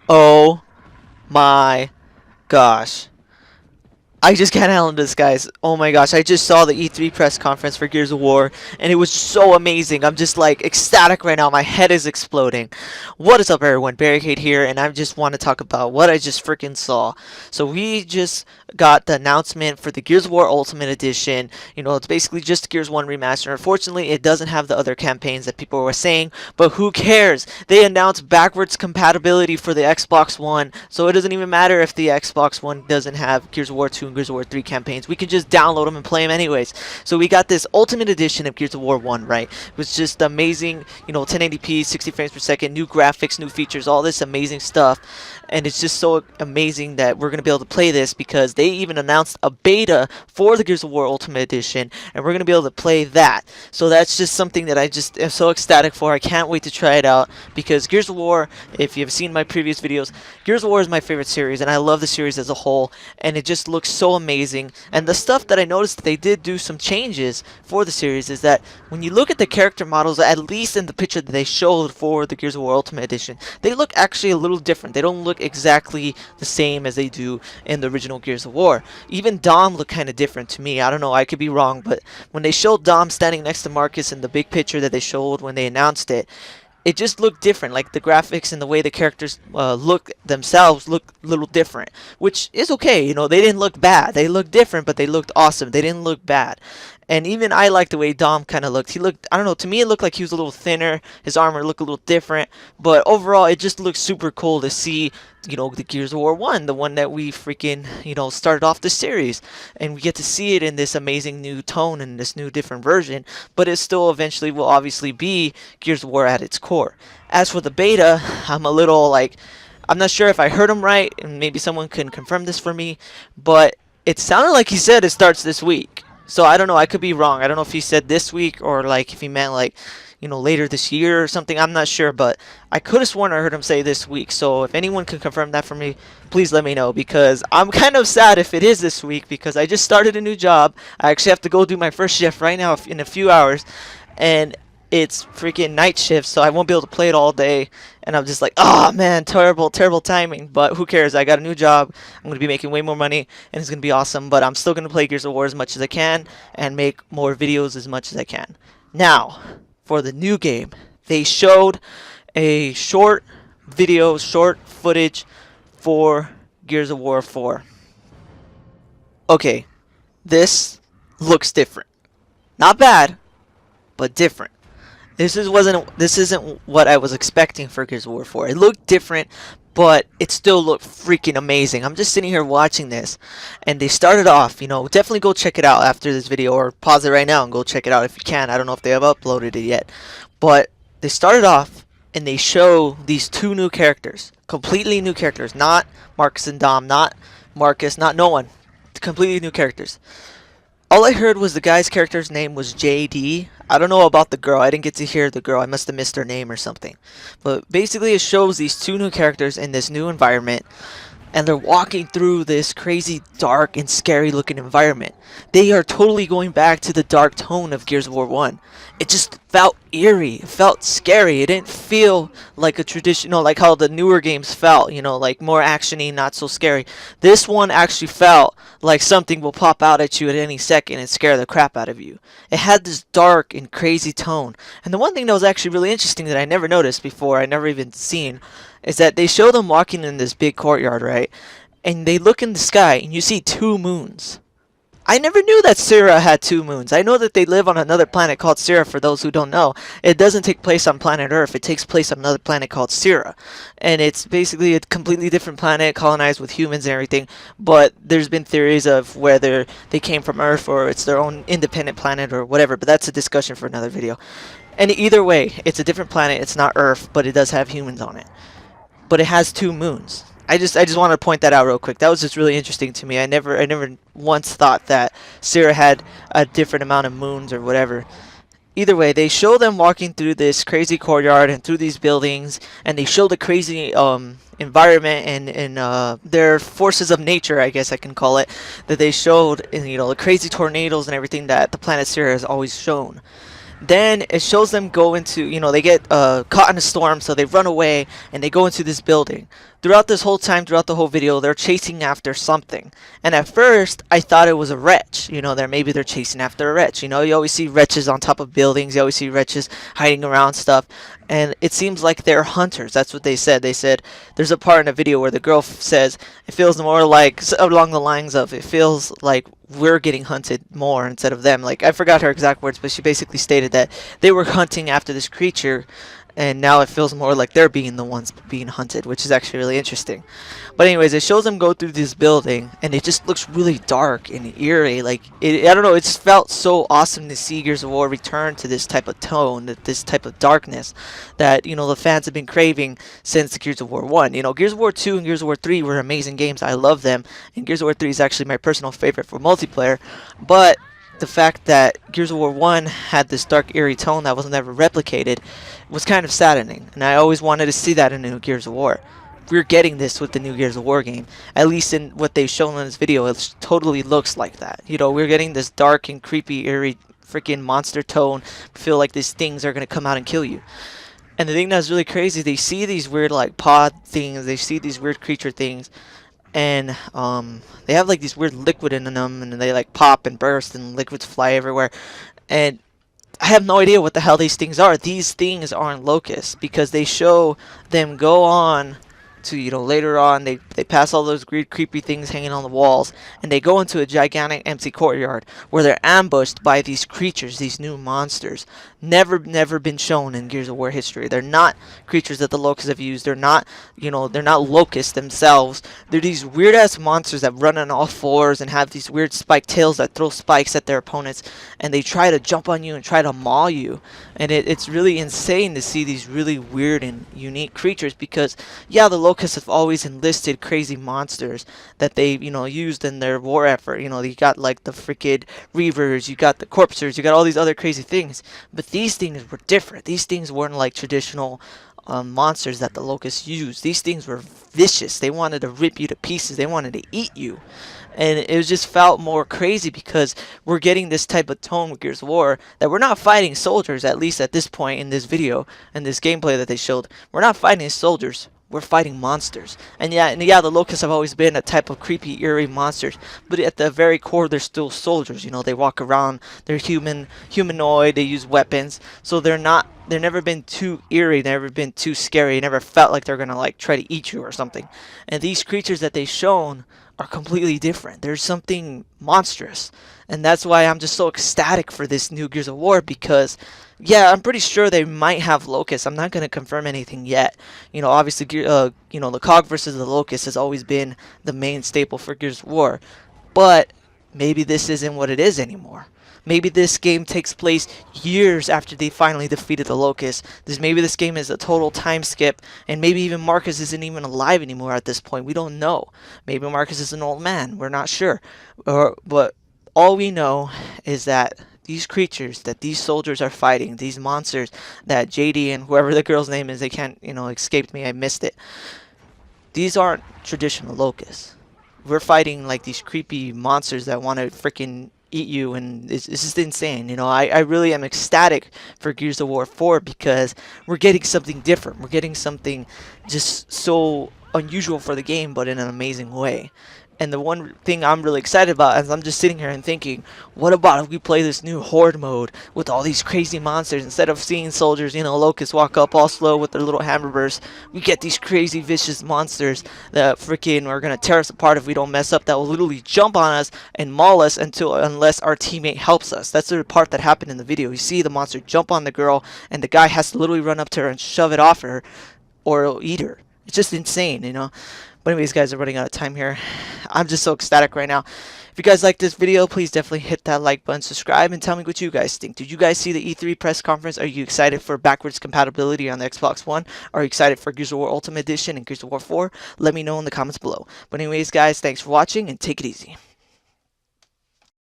Oh my gosh. I just can't handle this, guys. Oh my gosh, I just saw the E3 press conference for Gears of War, and it was so amazing. I'm just like ecstatic right now. My head is exploding. What is up, everyone? Barricade here, and I just want to talk about what I just freaking saw. So we just got the announcement for the Gears of War Ultimate Edition. You know, it's basically just Gears 1 remaster. Unfortunately, it doesn't have the other campaigns that people were saying, but who cares? They announced backwards compatibility for the Xbox One, so it doesn't even matter if the Xbox One doesn't have Gears of War 2 and Gears of War 3 campaigns. We can just download them and play them anyways. So we got this Ultimate Edition of Gears of War 1, right? It was just amazing, you know, 1080p, 60 frames per second, new graphics, new features, all this amazing stuff. And it's just so amazing that we're going to be able to play this because they even announced a beta for the Gears of War Ultimate Edition, and we're going to be able to play that. So that's just something that I just am so ecstatic for. I can't wait to try it out because Gears of War, if you've seen my previous videos, Gears of War is my favorite series, and I love the series as a whole, and it just looks so amazing. And the stuff that I noticed they did do some changes for the series is that when you look at the character models, at least in the picture that they showed for the Gears of War Ultimate Edition, they look actually a little different. They don't look exactly the same as they do in the original Gears of War. Even Dom looked kind of different to me. I don't know, I could be wrong, but when they showed Dom standing next to Marcus in the big picture that they showed when they announced it, it just looked different. Like the graphics and the way the characters look themselves look a little different, which is okay. You know, they didn't look bad. They looked different, but they looked awesome. They didn't look bad. And even I liked the way Dom kind of looked. He looked, I don't know, to me it looked like he was a little thinner. His armor looked a little different. But overall, it just looked super cool to see, you know, the Gears of War 1, the one that we freaking, you know, started off the series. And we get to see it in this amazing new tone and this new different version. But it still eventually will obviously be Gears of War at its core. As for the beta, I'm a little like, I'm not sure if I heard him right, and maybe someone can confirm this for me, but it sounded like he said it starts this week. So I don't know, I could be wrong. I don't know if he said this week or like if he meant like, you know, later this year or something. I'm not sure, but I could have sworn I heard him say this week. So if anyone can confirm that for me, please let me know because I'm kind of sad if it is this week because I just started a new job. I actually have to go do my first shift right now in a few hours, and it's freaking night shift, so I won't be able to play it all day. And I'm just like, oh man, terrible, terrible timing. But who cares? I got a new job. I'm going to be making way more money, and it's going to be awesome. But I'm still going to play Gears of War as much as I can and make more videos as much as I can. Now, for the new game, they showed a short video, short footage for Gears of War 4. Okay, this looks different. Not bad, but different. This isn't what I was expecting for Gears of War 4. It looked different, but it still looked freaking amazing. I'm just sitting here watching this, and they started off, you know, definitely go check it out after this video, or pause it right now and go check it out if you can. I don't know if they have uploaded it yet, but they started off and they show these two new characters, completely new characters, not Marcus and Dom, not Marcus, not no one, completely new characters. All I heard was the guy's character's name was JD. I don't know about the girl. I didn't get to hear the girl. I must have missed her name or something. But basically it shows these two new characters in this new environment, and they're walking through this crazy dark and scary looking environment. They are totally going back to the dark tone of Gears of War 1. It just felt eerie. It felt scary. It didn't feel like a traditional, like how the newer games felt, you know, like more actiony, not so scary. This one actually felt like something will pop out at you at any second and scare the crap out of you. It had this dark and crazy tone. And the one thing that was actually really interesting that I never noticed before, I never even seen, is that they show them walking in this big courtyard, right? And they look in the sky and you see two moons. I never knew that Syrah had two moons. I know that they live on another planet called Syrah, for those who don't know. It doesn't take place on planet Earth. It takes place on another planet called Syrah. And it's basically a completely different planet, colonized with humans and everything. But there's been theories of whether they came from Earth or it's their own independent planet or whatever. But that's a discussion for another video. And either way, it's a different planet. It's not Earth, but it does have humans on it. But it has two moons. I just wanted to point that out real quick. That was just really interesting to me. I never once thought that Syrah had a different amount of moons or whatever. Either way, they show them walking through this crazy courtyard and through these buildings, and they show the crazy environment and their forces of nature, I guess I can call it, that they showed in, you know, the crazy tornadoes and everything that the planet Syrah has always shown. Then it shows them go into, they get caught in a storm, so they run away and they go into this building. Throughout this whole time, throughout the whole video, they're chasing after something. And at first, I thought it was a wretch. Maybe they're chasing after a wretch. You always see wretches on top of buildings. You always see wretches hiding around stuff. And it seems like they're hunters. That's what they said. They said there's a part in a video where the girl says it feels more like along the lines of it feels like we're getting hunted more instead of them. Like I forgot her exact words, but she basically stated that they were hunting after this creature, and now it feels more like they're being the ones being hunted, which is actually really interesting. But anyways, it shows them go through this building, and it just looks really dark and eerie. Like I don't know, it just felt so awesome to see Gears of War return to this type of tone, this type of darkness that the fans have been craving since Gears of War 1. Gears of War 2 and Gears of War 3 were amazing games. I love them, and Gears of War 3 is actually my personal favorite for multiplayer. But the fact that Gears of War 1 had this dark, eerie tone that was never replicated was kind of saddening, and I always wanted to see that in a new Gears of War. We're getting this with the new Gears of War game. At least in what they've shown in this video, it totally looks like that. We're getting this dark and creepy, eerie, freaking monster tone. Feel like these things are going to come out and kill you. And the thing that's really crazy, they see these weird, like, pod things, they see these weird creature things, and they have like these weird liquid in them, and they like pop and burst and liquids fly everywhere. And I have no idea what the hell these things are. These things aren't locusts, because they show them go on to, later on, they pass all those weird creepy things hanging on the walls, and they go into a gigantic empty courtyard where they're ambushed by these creatures, these new monsters. Never been shown in Gears of War history. They're not creatures that the locusts have used. They're not, they're not locusts themselves. They're these weird ass monsters that run on all fours and have these weird spiked tails that throw spikes at their opponents, and they try to jump on you and try to maul you. And it's really insane to see these really weird and unique creatures, because yeah, the locusts have always enlisted crazy monsters that they used in their war effort. You got like the freaking reavers, you got the corpsers, you got all these other crazy things, but these things were different. These things weren't like traditional monsters that the locusts used. These things were vicious. They wanted to rip you to pieces. They wanted to eat you. And it just felt more crazy, because we're getting this type of tone with Gears of War that we're not fighting soldiers, at least at this point in this video and this gameplay that they showed. We're not fighting soldiers. We're fighting monsters. And yeah, the locusts have always been a type of creepy, eerie monsters, but at the very core, they're still soldiers. They walk around, they're humanoid, they use weapons, so they're never been too eerie, never been too scary, never felt like they're gonna like try to eat you or something. And these creatures that they've shown are completely different. There's something monstrous, and that's why I'm just so ecstatic for this new Gears of War, because yeah, I'm pretty sure they might have locusts. I'm not going to confirm anything yet. Obviously, the cog versus the locust has always been the main staple for Gears of War, but maybe this isn't what it is anymore. Maybe this game takes place years after they finally defeated the Locust. Maybe this game is a total time skip, and maybe even Marcus isn't even alive anymore at this point. We don't know. Maybe Marcus is an old man. We're not sure. But all we know is that these creatures that these soldiers are fighting, these monsters that JD and whoever the girl's name is, they can't, escaped me. I missed it. These aren't traditional locusts. We're fighting like these creepy monsters that want to freaking eat you, and it's just insane. I really am ecstatic for Gears of War 4, because we're getting something different. We're getting something just so unusual for the game, but in an amazing way. And the one thing I'm really excited about is I'm just sitting here and thinking, what about if we play this new horde mode with all these crazy monsters? Instead of seeing soldiers, locusts walk up all slow with their little hammer bursts, we get these crazy vicious monsters that freaking are going to tear us apart if we don't mess up, that will literally jump on us and maul us unless our teammate helps us. That's the part that happened in the video. You see the monster jump on the girl, and the guy has to literally run up to her and shove it off her, or it'll eat her. It's just insane, But anyways, guys, I'm running out of time here. I'm just so ecstatic right now. If you guys like this video, please definitely hit that like button, subscribe, and tell me what you guys think. Did you guys see the E3 press conference? Are you excited for backwards compatibility on the Xbox One? Are you excited for Gears of War Ultimate Edition and Gears of War 4? Let me know in the comments below. But anyways, guys, thanks for watching, and take it easy.